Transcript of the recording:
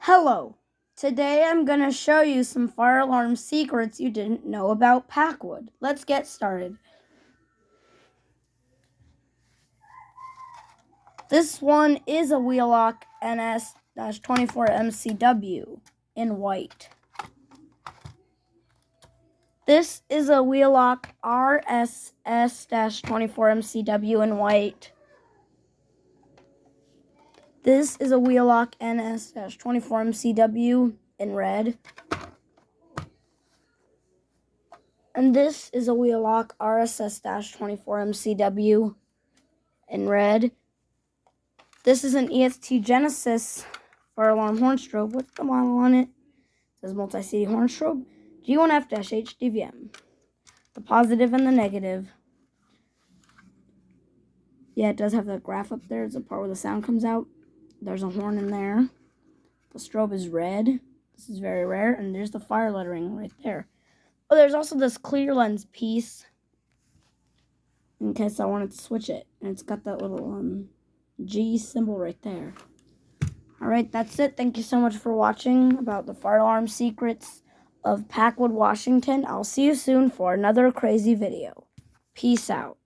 Hello, today I'm going to show you some fire alarm secrets you didn't know about Packwood. Let's get started. This one is a wheel-lock NS-24MCW in white. This is a wheel-lock RSS-24MCW in white. This is a wheel-lock NS-24MCW in red. And this is a wheel-lock RSS-24MCW in red. This is an EST Genesis fire alarm horn strobe. What's the model on it? It says multi-city horn strobe. G1F-HDVM. The positive and the negative. Yeah, it does have the graph up there. It's the part where the sound comes out. There's a horn in there. The strobe is red. This is very rare. And there's the fire lettering right there. Oh, there's also this clear lens piece in case I wanted to switch it. And it's got that little G symbol right there. Alright, that's it. Thank you so much for watching about the fire alarm secrets of Packwood, Washington. I'll see you soon for another crazy video. Peace out.